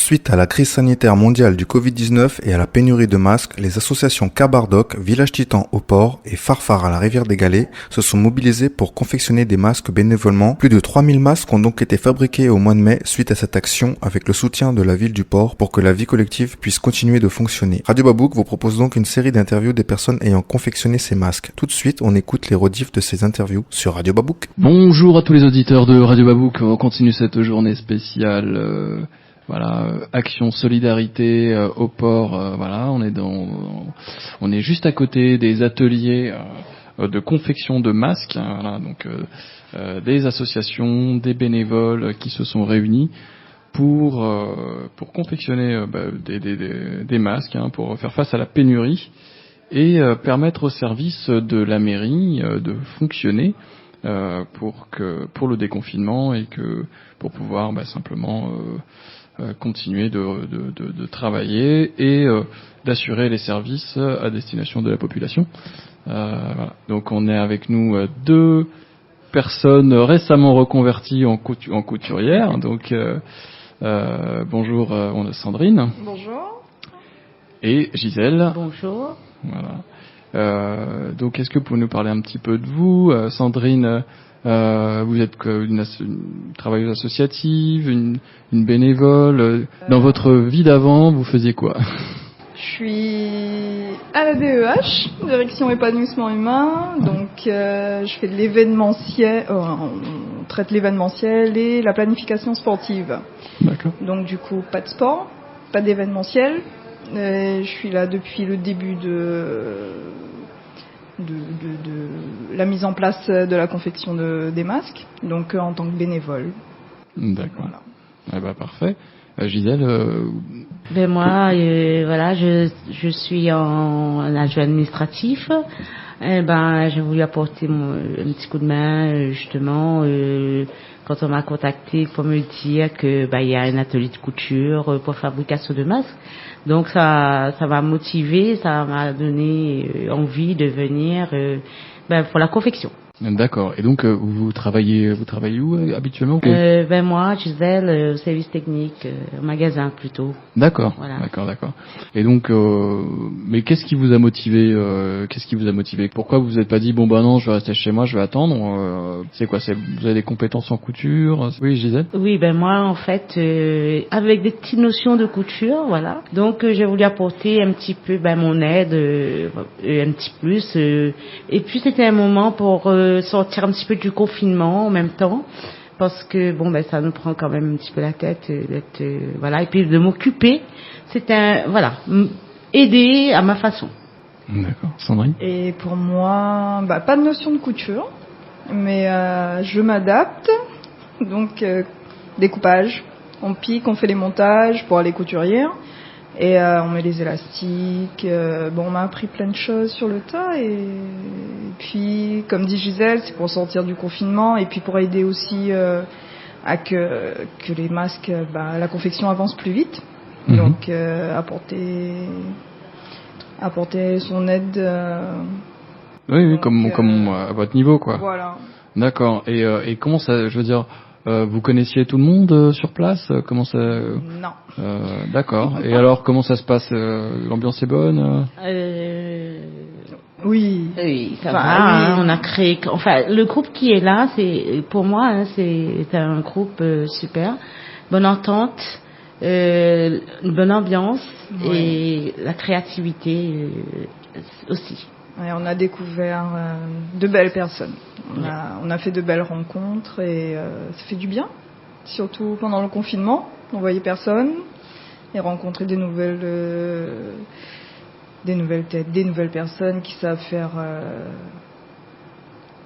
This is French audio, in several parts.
Suite à la crise sanitaire mondiale du Covid-19 et à la pénurie de masques, les associations Cabardoc, Village Titan au port et Farfar à la rivière des Galets se sont mobilisées pour confectionner des masques bénévolement. Plus de 3000 masques ont donc été fabriqués au mois de mai suite à cette action avec le soutien de la ville du port pour que la vie collective puisse continuer de fonctionner. Radio Babouk vous propose donc une série d'interviews des personnes ayant confectionné ces masques. Tout de suite, on écoute les rediffs de ces interviews sur Radio Babouk. Bonjour à tous les auditeurs de Radio Babouk, on continue cette journée spéciale action solidarité au port. On est juste à côté des ateliers de confection de masques. Des associations, des bénévoles qui se sont réunis pour confectionner des masques pour faire face à la pénurie et permettre au service de la mairie de fonctionner pour le déconfinement et que pour pouvoir simplement continuer de travailler et d'assurer les services à destination de la population. Donc on est avec nous deux personnes récemment reconverties en couturières. Donc bonjour Sandrine. Bonjour. Et Gisèle. Bonjour. Voilà. Donc est-ce que vous pouvez nous parler un petit peu de vous, Sandrine? Vous êtes une travailleuse associative, une bénévole. Dans votre vie d'avant, vous faisiez quoi? Je suis à la DEH, Direction Épanouissement Humain. Donc, je fais de l'événementiel, on traite l'événementiel et la planification sportive. D'accord. Donc, du coup, pas de sport, pas d'événementiel. Je suis là depuis le début de la mise en place de la confection des masques, donc en tant que bénévole. D'accord. Voilà. Parfait. Gisèle. Moi, je suis en adjoint administratif. J'ai voulu apporter un petit coup de main justement quand on m'a contacté pour me dire que il y a un atelier de couture pour fabrication de masques. Donc ça m'a motivé, ça m'a donné envie de venir pour la confection. D'accord. Et donc vous travaillez où habituellement? Moi, Gisèle, au service technique, au magasin plutôt. D'accord. Voilà. D'accord. Et donc, mais qu'est-ce qui vous a motivé? Pourquoi vous vous êtes pas dit non, je vais rester chez moi, je vais attendre? C'est quoi? Vous avez des compétences en couture? Oui, Gisèle. Oui, moi en fait, avec des petites notions de couture, voilà. Donc j'ai voulu apporter un petit peu mon aide, un petit plus. Et puis c'était un moment pour sortir un petit peu du confinement en même temps, parce que ça nous prend quand même un petit peu la tête d'être et puis de m'occuper, c'était aider à ma façon. D'accord. Sandrine. Et pour moi, pas de notion de couture, mais je m'adapte. Donc découpage, on pique, on fait les montages pour aller couturière. Et on met les élastiques. On m'a appris plein de choses sur le tas. Et puis, comme dit Gisèle, c'est pour sortir du confinement et puis pour aider aussi à que les masques, la confection avance plus vite. Mm-hmm. Donc, apporter son aide. Oui, comme à votre niveau, quoi. Voilà. D'accord. Et comment ça, je veux dire, vous connaissiez tout le monde sur place? Comment ça? Non. D'accord. Et alors, comment ça se passe? L'ambiance est bonne? Oui. Oui, ça va. On a créé. Le groupe qui est là, pour moi, c'est un groupe super. Bonne entente, une bonne ambiance et la créativité aussi. Et on a découvert de belles personnes. On a fait de belles rencontres et ça fait du bien. Surtout pendant le confinement, on voyait personne et rencontrer des nouvelles têtes, des nouvelles personnes qui savent faire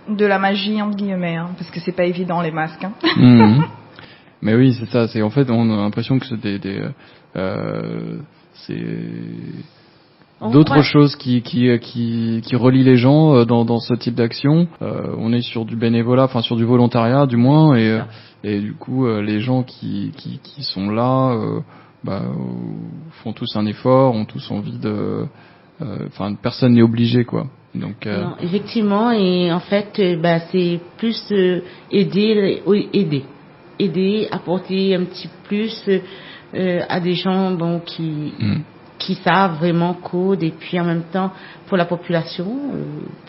de la magie entre guillemets, parce que c'est pas évident les masques. Mmh. Mais oui, c'est ça. C'est en fait, on a l'impression que c'est d'autres choses qui relient les gens dans ce type d'action. On est sur du bénévolat, sur du volontariat du moins, et du coup les gens qui sont là font tous un effort, ont tous envie de personne n'est obligé, quoi. Donc non, effectivement, et en fait c'est plus aider, apporter un petit plus à des gens qui savent vraiment code, et puis en même temps pour la population,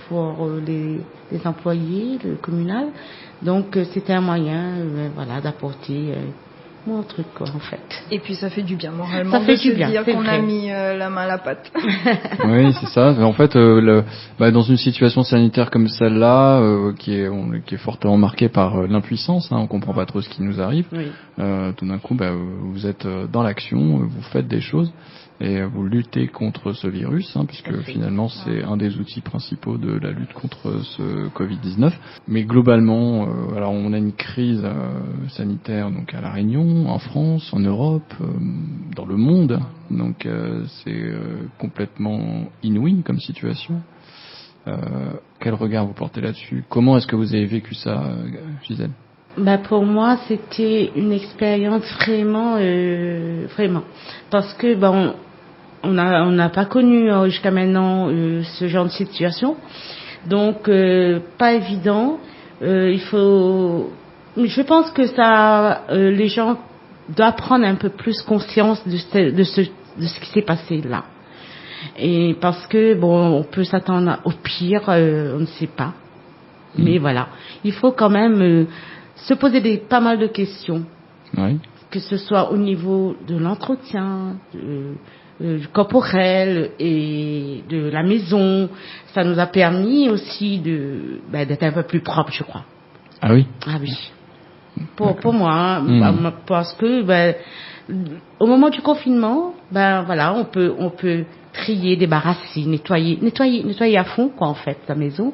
pour les employés, le communal. Donc c'était un moyen d'apporter mon truc quoi en fait. Et puis ça fait du bien moralement ça fait de du se bien, dire qu'on vrai. a mis la main à la pâte. Oui, c'est ça. En fait, dans une situation sanitaire comme celle-là, qui est fortement marquée par l'impuissance, on comprend pas trop ce qui nous arrive. Oui. Tout d'un coup, vous êtes dans l'action, vous faites des choses et vous luttez contre ce virus, puisque finalement c'est un des outils principaux de la lutte contre ce Covid-19. Mais globalement, alors on a une crise sanitaire donc à La Réunion, en France, en Europe, dans le monde. Donc c'est complètement inouï comme situation. Quel regard vous portez là-dessus? Comment est-ce que vous avez vécu ça, Gisèle? Pour moi, c'était une expérience vraiment, parce que on n'a pas connu jusqu'à maintenant ce genre de situation, donc pas évident. Je pense que les gens doivent prendre un peu plus conscience de ce qui s'est passé là, et parce que on peut s'attendre au pire, on ne sait pas, mais voilà, il faut quand même se poser pas mal de questions, que ce soit au niveau de l'entretien, corporel et de la maison. Ça nous a permis aussi d'être un peu plus propre, je crois. Ah oui. Ah oui. Pour moi, parce que au moment du confinement, on peut trier, débarrasser, nettoyer à fond quoi en fait la maison.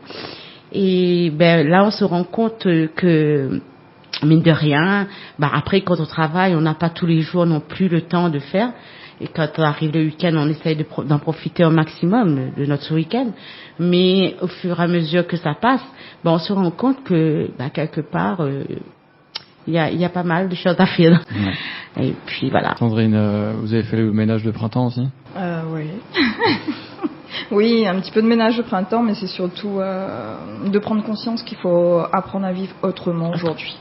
Et là on se rend compte que mine de rien, après quand on travaille, on n'a pas tous les jours non plus le temps de faire. Et quand arrive le week-end, on essaye d'en profiter au maximum de notre week-end. Mais au fur et à mesure que ça passe, on se rend compte que quelque part, il y a pas mal de choses à faire. Et puis voilà. Sandrine, vous avez fait le ménage de printemps aussi? Oui. Oui, un petit peu de ménage de printemps, mais c'est surtout de prendre conscience qu'il faut apprendre à vivre autrement aujourd'hui.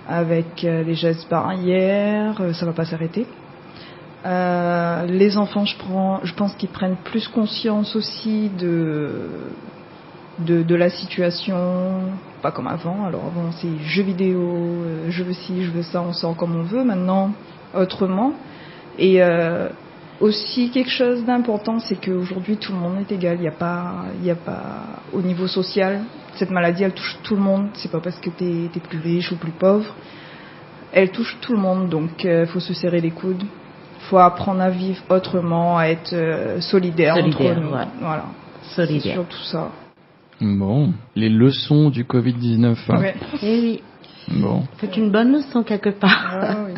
Avec les gestes barrières, ça va pas s'arrêter. Les enfants, je pense qu'ils prennent plus conscience aussi de la situation, pas comme avant. Alors avant c'est jeux vidéo, je veux ci, je veux ça, on sort comme on veut. Maintenant autrement. Et aussi quelque chose d'important, c'est qu'aujourd'hui tout le monde est égal. Il y a pas au niveau social, cette maladie elle touche tout le monde. C'est pas parce que t'es plus riche ou plus pauvre. Elle touche tout le monde, donc faut se serrer les coudes. Faut apprendre à vivre autrement, à être solidaire entre nous. Ouais. Voilà. Solidaire. C'est surtout ça. Bon, les leçons du Covid-19. Ouais. Et oui. Bon. C'est une bonne leçon quelque part. Ah, oui.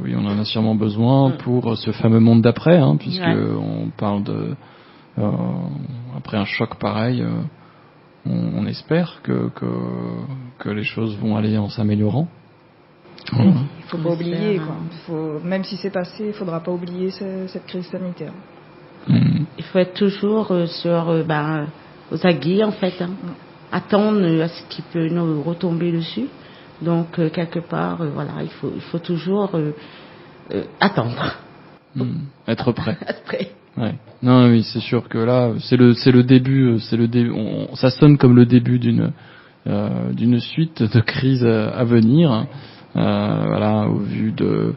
Oui, on en a sûrement besoin pour ce fameux monde d'après, puisque on parle de après un choc pareil, on espère que les choses vont aller en s'améliorant. Il faut pas oublier, quoi. Même si c'est passé, il faudra pas oublier cette crise sanitaire. Il faut être toujours aux aguets en fait, attendre à ce qui peut nous retomber dessus. Donc quelque part, il faut toujours attendre. Être prêt. Être prêt. Ouais. Non, oui, c'est sûr que là, c'est le début. Ça sonne comme le début d'une suite de crises à venir. Au vu de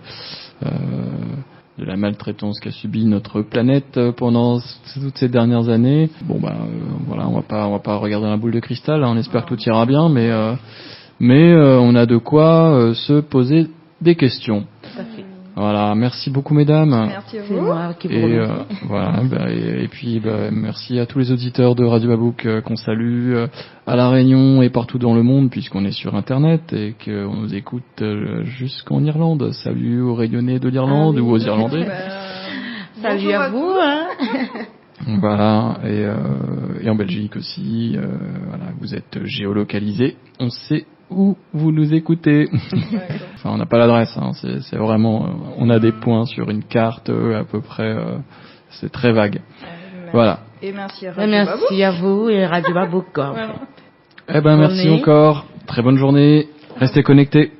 la maltraitance qu'a subi notre planète pendant toutes ces dernières années. On va pas regarder dans la boule de cristal, on espère que tout ira bien, mais on a de quoi se poser des questions. Tout à fait. Voilà, merci beaucoup mesdames. Merci à C'est vous. moi qui vous remercie. Et puis merci à tous les auditeurs de Radio Babouk qu'on salue à La Réunion et partout dans le monde, puisqu'on est sur internet et qu'on nous écoute jusqu'en Irlande. Salut aux Réunionnais de l'Irlande ou aux Irlandais. Bonjour Salut à vous. Voilà, et en Belgique aussi. Vous êtes géolocalisés. On sait où vous nous écoutez. Enfin, on n'a pas l'adresse, c'est vraiment, on a des points sur une carte à peu près, c'est très vague. Voilà. Et merci à Radio Babouk. Merci à vous et Radio Babouk. Merci encore. Très bonne journée. Restez connectés.